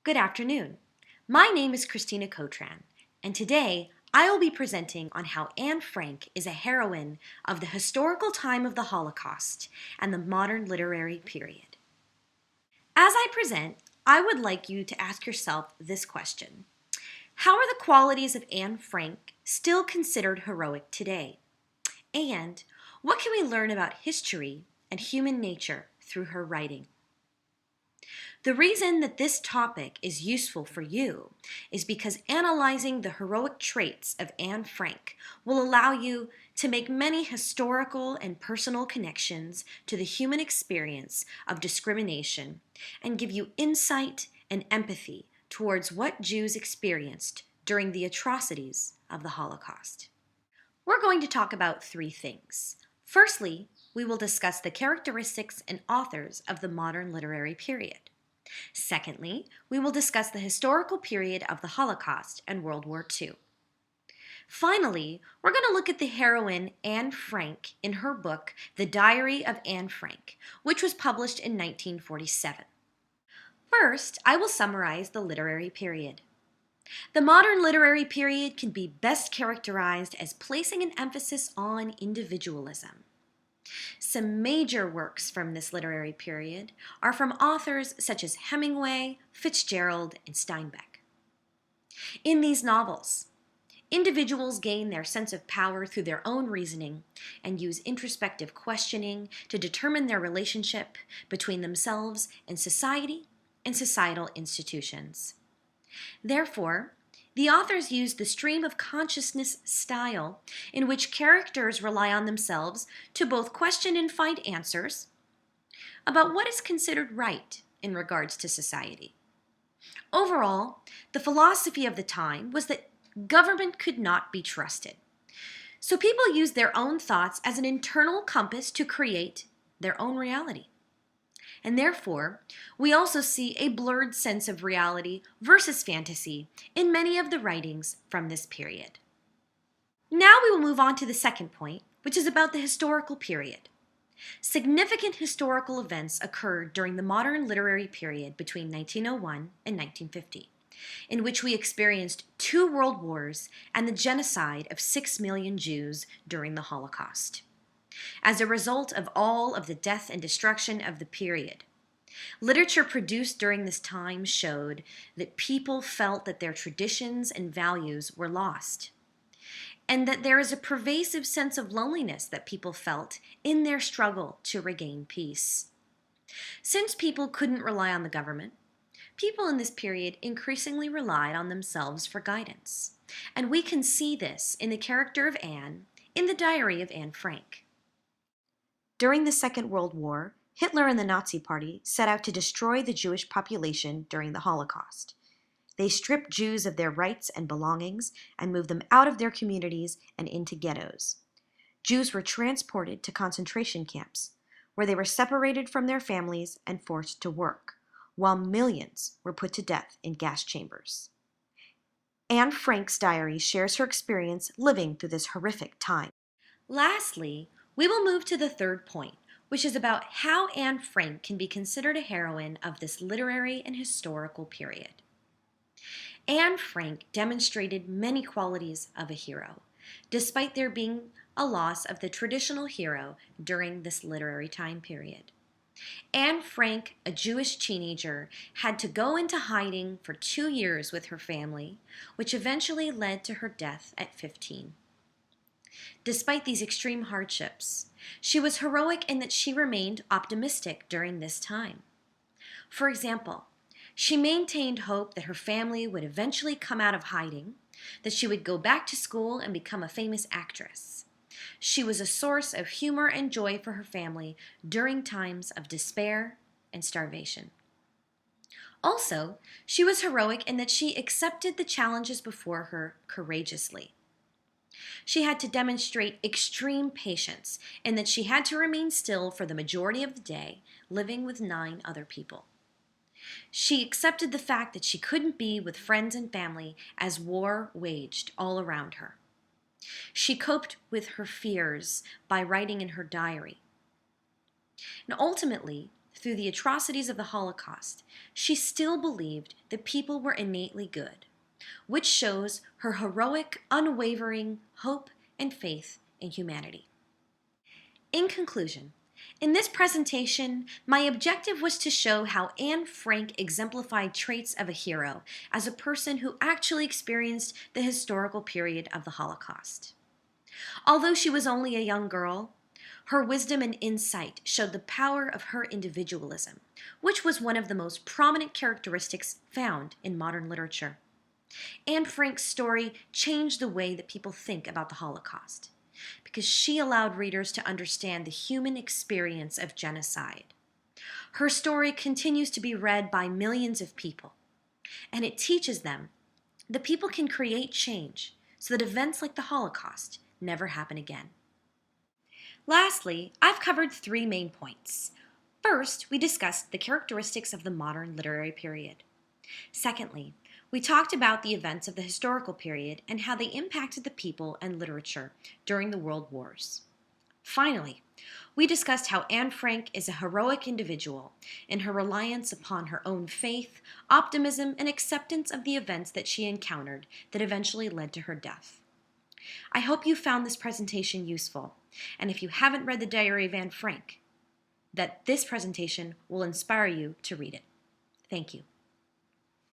Good afternoon. My name is Christina Cotran, and today I will be presenting on how Anne Frank is a heroine of the historical time of the Holocaust and the modern literary period. As I present, I would like you to ask yourself this question. How are the qualities of Anne Frank still considered heroic today? And what can we learn about history and human nature through her writing? The reason that this topic is useful for you is because analyzing the heroic traits of Anne Frank will allow you to make many historical and personal connections to the human experience of discrimination and give you insight and empathy towards what Jews experienced during the atrocities of the Holocaust. We're going to talk about three things. Firstly, we will discuss the characteristics and authors of the modern literary period. Secondly, we will discuss the historical period of the Holocaust and World War II. Finally, we're going to look at the heroine Anne Frank in her book, The Diary of Anne Frank, which was published in 1947. First, I will summarize the literary period. The modern literary period can be best characterized as placing an emphasis on individualism. Some major works from this literary period are from authors such as Hemingway, Fitzgerald, and Steinbeck. In these novels, individuals gain their sense of power through their own reasoning and use introspective questioning to determine their relationship between themselves and society and societal institutions. Therefore, the authors use the stream of consciousness style in which characters rely on themselves to both question and find answers about what is considered right in regards to society. Overall, the philosophy of the time was that government could not be trusted. So people used their own thoughts as an internal compass to create their own reality. And therefore, we also see a blurred sense of reality versus fantasy in many of the writings from this period. Now we will move on to the second point, which is about the historical period. Significant historical events occurred during the modern literary period between 1901 and 1950, in which we experienced 2 world wars and the genocide of 6 million Jews during the Holocaust. As a result of all of the death and destruction of the period, literature produced during this time showed that people felt that their traditions and values were lost, and that there is a pervasive sense of loneliness that people felt in their struggle to regain peace. Since people couldn't rely on the government, people in this period increasingly relied on themselves for guidance, and we can see this in the character of Anne in the Diary of Anne Frank. During the Second World War, Hitler and the Nazi Party set out to destroy the Jewish population during the Holocaust. They stripped Jews of their rights and belongings and moved them out of their communities and into ghettos. Jews were transported to concentration camps, where they were separated from their families and forced to work, while millions were put to death in gas chambers. Anne Frank's diary shares her experience living through this horrific time. Lastly, we will move to the third point, which is about how Anne Frank can be considered a heroine of this literary and historical period. Anne Frank demonstrated many qualities of a hero, despite there being a loss of the traditional hero during this literary time period. Anne Frank, a Jewish teenager, had to go into hiding for 2 years with her family, which eventually led to her death at 15. Despite these extreme hardships, she was heroic in that she remained optimistic during this time. For example, she maintained hope that her family would eventually come out of hiding, that she would go back to school and become a famous actress. She was a source of humor and joy for her family during times of despair and starvation. Also, she was heroic in that she accepted the challenges before her courageously. She had to demonstrate extreme patience in that she had to remain still for the majority of the day, living with 9 other people. She accepted the fact that she couldn't be with friends and family as war waged all around her. She coped with her fears by writing in her diary. And ultimately, through the atrocities of the Holocaust, she still believed that people were innately good, which shows her heroic, unwavering hope and faith in humanity. In conclusion, in this presentation, my objective was to show how Anne Frank exemplified traits of a hero as a person who actually experienced the historical period of the Holocaust. Although she was only a young girl, her wisdom and insight showed the power of her individualism, which was one of the most prominent characteristics found in modern literature. Anne Frank's story changed the way that people think about the Holocaust, because she allowed readers to understand the human experience of genocide. Her story continues to be read by millions of people, and it teaches them that people can create change so that events like the Holocaust never happen again. Lastly, I've covered 3 main points. First, we discussed the characteristics of the modern literary period. Secondly, we talked about the events of the historical period and how they impacted the people and literature during the World Wars. Finally, we discussed how Anne Frank is a heroic individual in her reliance upon her own faith, optimism, and acceptance of the events that she encountered that eventually led to her death. I hope you found this presentation useful, and if you haven't read the Diary of Anne Frank, that this presentation will inspire you to read it. Thank you.